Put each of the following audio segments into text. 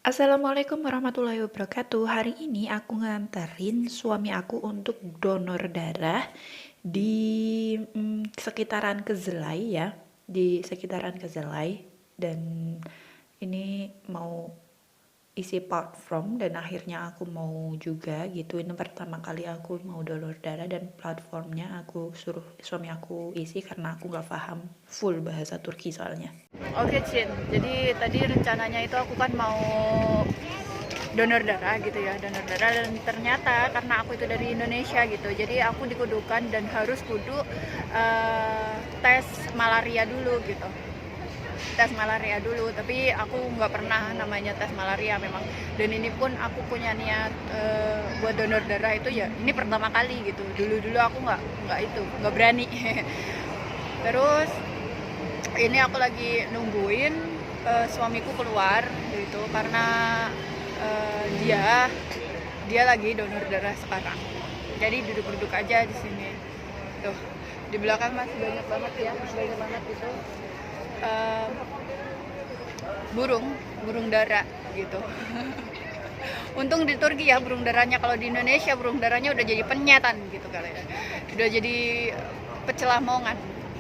Assalamualaikum warahmatullahi wabarakatuh. Hari ini aku nganterin suami aku untuk donor darah di sekitaran Kezelai ya, di sekitaran Kezelai. Dan ini mau isi part from, dan akhirnya aku mau juga gitu. Ini pertama kali aku mau donor darah dan platformnya aku suruh suami aku isi karena aku nggak paham full bahasa Turki soalnya. Oke, Cin. Jadi tadi rencananya itu aku kan mau donor darah gitu ya, donor darah, dan ternyata karena aku itu dari Indonesia gitu, jadi aku dikudukan dan harus kudu tes malaria dulu gitu. Tes malaria dulu, tapi aku nggak pernah namanya tes malaria memang. Dan ini pun aku punya niat buat donor darah itu ya, ini pertama kali gitu. Dulu aku nggak berani. Terus ini aku lagi nungguin suamiku keluar gitu karena dia lagi donor darah sekarang. Jadi duduk-duduk aja di sini. Tuh, di belakang masih banyak banget ya, banyak banget itu eh, burung dara gitu. Untung di Turki ya burung darahnya, kalau di Indonesia burung darahnya udah jadi penyetan gitu kali ya. Udah jadi pecel lamongan,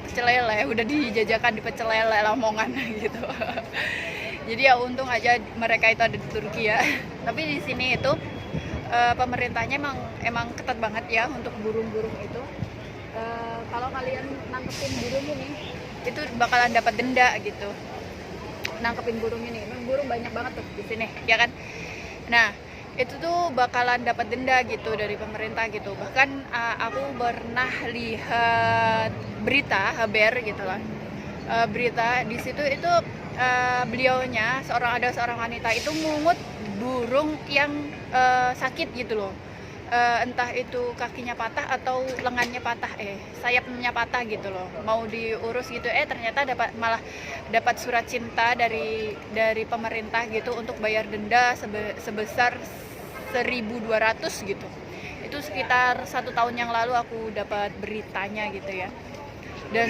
pecel lele, udah dijajakan di pecel lele lamongan gitu. Jadi ya untung aja mereka itu ada di Turki ya. Tapi di sini itu pemerintahnya emang ketat banget ya untuk burung-burung itu. Kalau kalian nangkepin burung ini, itu bakalan dapat denda gitu. Nangkepin burung ini, emang burung banyak banget tuh di sini, ya kan? Nah, itu tuh bakalan dapat denda gitu dari pemerintah gitu. Bahkan aku pernah lihat berita haber gitu lah. Berita di situ itu beliaunya ada seorang wanita itu mungut burung yang sakit gitu loh. Entah itu kakinya patah atau lengannya patah, sayapnya patah gitu loh, mau diurus gitu, ternyata malah dapat surat cinta dari pemerintah gitu untuk bayar denda sebesar 1.200 gitu. Itu sekitar 1 tahun yang lalu aku dapat beritanya gitu ya. Dan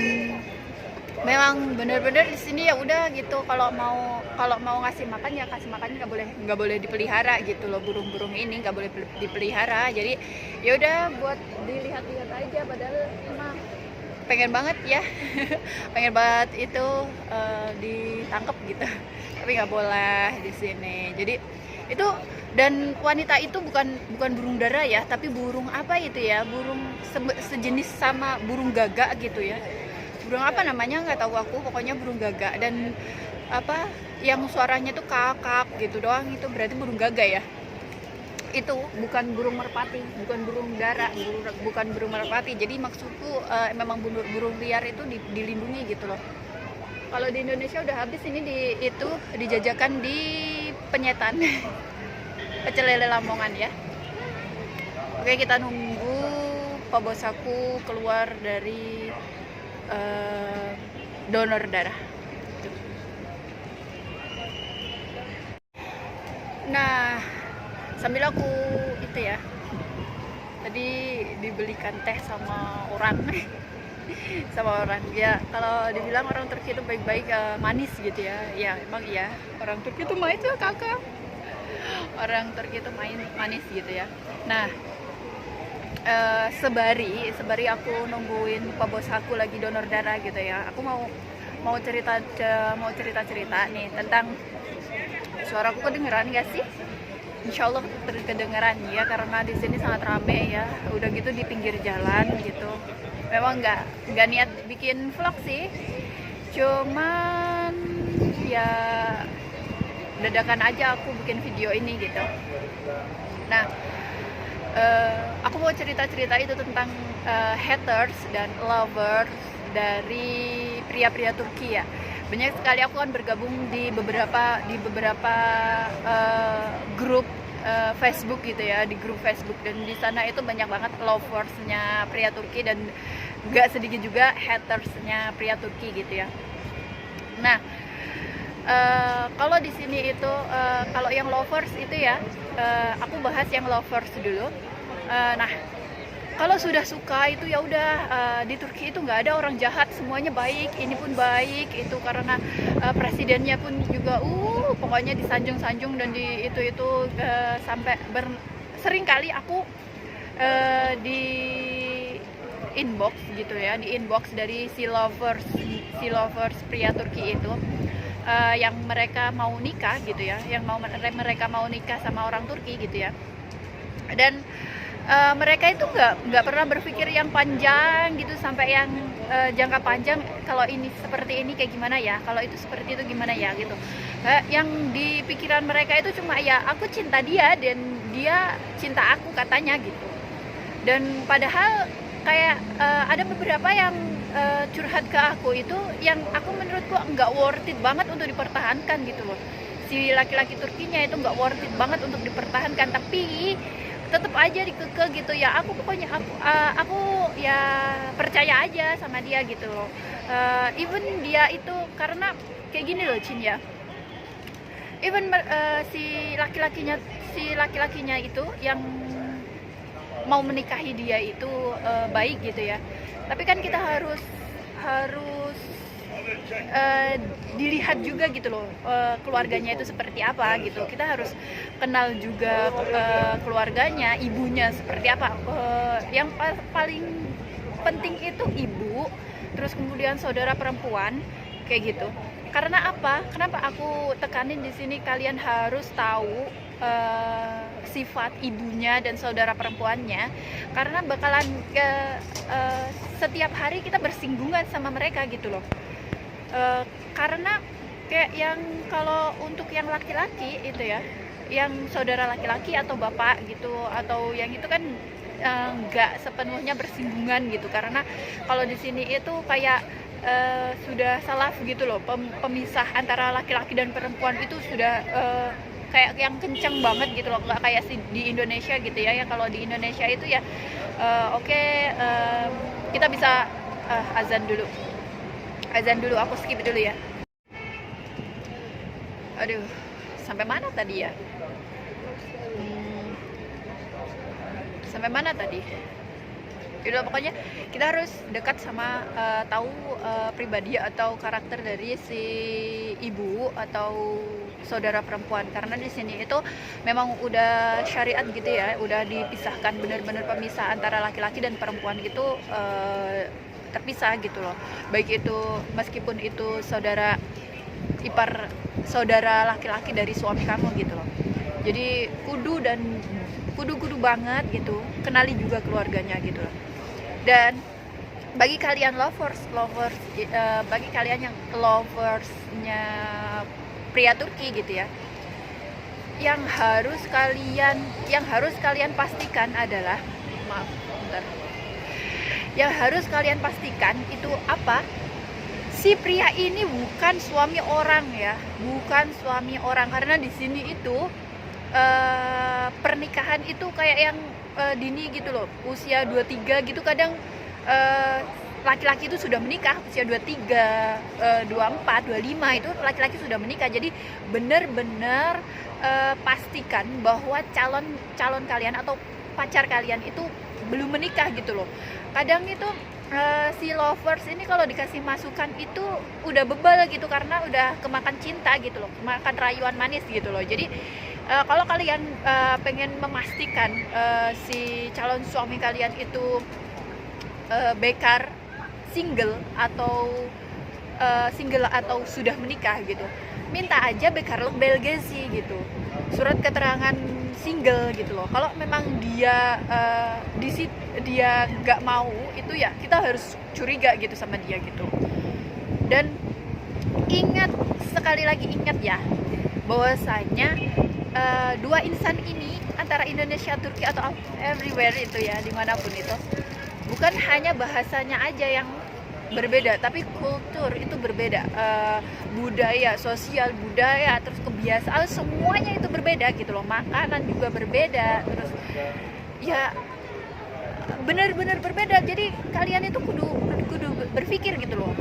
memang benar-benar di sini ya udah gitu, kalau mau ngasih makan ya kasih makan, nggak boleh dipelihara gitu loh, burung-burung ini nggak boleh dipelihara. Jadi ya udah buat dilihat-lihat aja, padahal emang pengen banget ya. Pengen banget itu ditangkap gitu, tapi nggak boleh di sini. Jadi itu, dan wanita itu bukan burung dara ya, tapi burung apa itu ya, burung sejenis sama burung gagak gitu ya. Burung apa namanya nggak tahu aku, pokoknya burung gagak. Dan apa yang suaranya tuh kakak gitu doang, itu berarti burung gagak ya. Itu bukan burung merpati, bukan burung dara, bukan burung merpati. Jadi maksudku memang burung liar itu dilindungi gitu loh. Kalau di Indonesia udah habis ini, itu dijajakan di penyetan. Pecel lele Lamongan ya. Oke, kita nunggu Pak Bos aku keluar dari donor darah. Nah, sambil aku itu ya, tadi dibelikan teh sama orang. Sama orang ya, kalau dibilang orang Turki itu baik-baik, manis gitu ya. Ya emang iya, orang Turki itu manis ya kakak, orang Turki itu manis gitu ya. Nah, sebari aku nungguin Pak Bos aku lagi donor darah gitu ya, aku mau cerita nih tentang, suaraku kedengeran gak sih? Insya Allah kedengeran ya, karena di sini sangat rame ya. Udah gitu di pinggir jalan gitu. Memang nggak niat bikin vlog sih, cuman ya dadakan aja aku bikin video ini gitu. Nah, aku mau cerita itu tentang haters dan lovers dari pria-pria Turki ya. Banyak sekali aku kan bergabung di beberapa grup Facebook gitu ya, di grup Facebook, dan di sana itu banyak banget loversnya pria Turki dan gak sedikit juga hatersnya pria Turki gitu ya. Nah, kalau di sini itu kalau yang lovers itu ya, aku bahas yang lovers dulu. Nah, kalau sudah suka itu ya udah, di Turki itu nggak ada orang jahat, semuanya baik, ini pun baik itu karena presidennya pun juga pokoknya disanjung-sanjung dan di itu sampai sering kali aku di inbox gitu ya, di inbox dari si lovers pria Turki itu, yang mereka mau nikah gitu ya, mereka mau nikah sama orang Turki gitu ya. Dan mereka itu nggak pernah berpikir yang panjang gitu, sampai yang jangka panjang, kalau ini seperti ini kayak gimana ya, kalau itu seperti itu gimana ya gitu. Yang di pikiran mereka itu cuma ya aku cinta dia dan dia cinta aku katanya gitu. Dan padahal kayak ada beberapa yang curhat ke aku itu yang aku menurutku nggak worth it banget untuk dipertahankan gitu loh. Si laki-laki Turkinya itu nggak worth it banget untuk dipertahankan, tapi tetap aja dikeke gitu ya. Aku pokoknya aku ya percaya aja sama dia gitu loh. Even dia itu karena kayak gini loh Cin ya, even si laki-lakinya itu yang mau menikahi dia itu baik gitu ya, tapi kan kita harus dilihat juga gitu loh, keluarganya itu seperti apa gitu. Kita harus kenal juga keluarganya, ibunya seperti apa. Yang paling penting itu ibu, terus kemudian saudara perempuan kayak gitu. Karena apa? Kenapa aku tekanin di sini kalian harus tahu sifat ibunya dan saudara perempuannya, karena bakalan setiap hari kita bersinggungan sama mereka gitu loh. Karena kayak yang kalau untuk yang laki-laki itu ya, yang saudara laki-laki atau bapak gitu, atau yang itu kan nggak sepenuhnya bersinggungan gitu, karena kalau di sini itu kayak sudah salaf gitu loh, pemisah antara laki-laki dan perempuan itu sudah kayak yang kenceng banget gitu loh, nggak kayak di Indonesia gitu ya. Yang kalau di Indonesia itu ya oke, kita bisa azan dulu, aku skip dulu ya. Aduh, sampai mana tadi ya? Sampai mana tadi? Yaudah, pokoknya kita harus dekat sama tahu pribadi atau karakter dari si ibu atau saudara perempuan, karena di sini itu memang udah syariat gitu ya, udah dipisahkan, benar-benar pemisah antara laki-laki dan perempuan gitu, terpisah gitu loh. Baik itu meskipun itu saudara ipar, saudara laki-laki dari suami kamu gitu loh. Jadi kudu banget gitu, kenali juga keluarganya gitu loh. Dan bagi kalian lovers bagi kalian yang loversnya pria Turki gitu ya, yang harus kalian pastikan adalah, maaf bentar, yang harus kalian pastikan itu apa, si pria ini bukan suami orang ya, bukan suami orang. Karena di sini itu pernikahan itu kayak yang dini gitu loh, usia 23 gitu. Kadang laki-laki itu sudah menikah usia 23, 24, 25 itu laki-laki sudah menikah. Jadi benar-benar pastikan bahwa calon kalian atau pacar kalian itu belum menikah gitu loh. Kadang itu si lovers ini kalau dikasih masukan itu udah bebal gitu, karena udah kemakan cinta gitu loh, kemakan rayuan manis gitu loh. Jadi kalau kalian pengen memastikan si calon suami kalian itu bekar, single atau sudah menikah gitu, minta aja bekar belgesi gitu, surat keterangan single gitu loh. Kalau memang dia dia nggak mau itu ya, kita harus curiga gitu sama dia gitu. Dan sekali lagi ingat ya, bahwasanya dua insan ini antara Indonesia, Turki atau everywhere itu ya, dimanapun itu, bukan hanya bahasanya aja yang berbeda, tapi kultur itu berbeda, budaya, sosial budaya, terus kebiasaan, semuanya itu berbeda gitu loh. Makanan juga berbeda, terus ya benar-benar berbeda. Jadi kalian itu kudu berpikir gitu loh,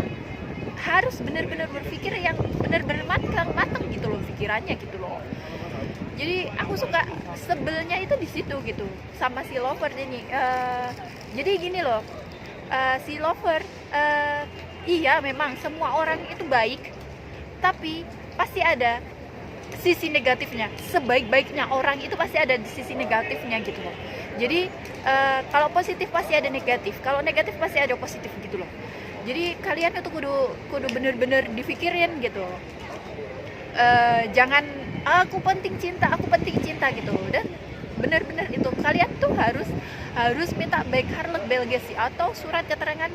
harus benar-benar berpikir yang benar-benar matang gitu loh pikirannya gitu loh. Jadi aku suka sebelnya itu di situ gitu sama si lover ini. Jadi gini loh, si lover iya memang semua orang itu baik, tapi pasti ada sisi negatifnya. Sebaik-baiknya orang itu pasti ada sisi negatifnya gitu loh. Jadi kalau positif pasti ada negatif, kalau negatif pasti ada positif gitu loh. Jadi kalian itu kudu bener-bener dipikirin gitu. Jangan aku penting cinta gitu. Dan bener-bener itu kalian tuh harus minta baik harlet belgesi atau surat keterangan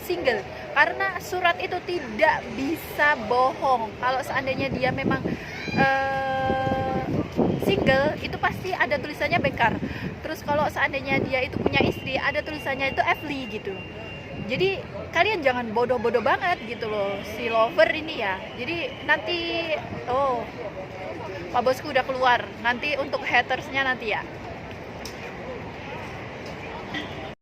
single, karena surat itu tidak bisa bohong. Kalau seandainya dia memang single, itu pasti ada tulisannya bekar. Terus kalau seandainya dia itu punya istri, ada tulisannya itu Evli gitu. Jadi kalian jangan bodoh-bodoh banget gitu loh si lover ini ya. Jadi nanti Pak bosku udah keluar, nanti untuk hatersnya nanti ya.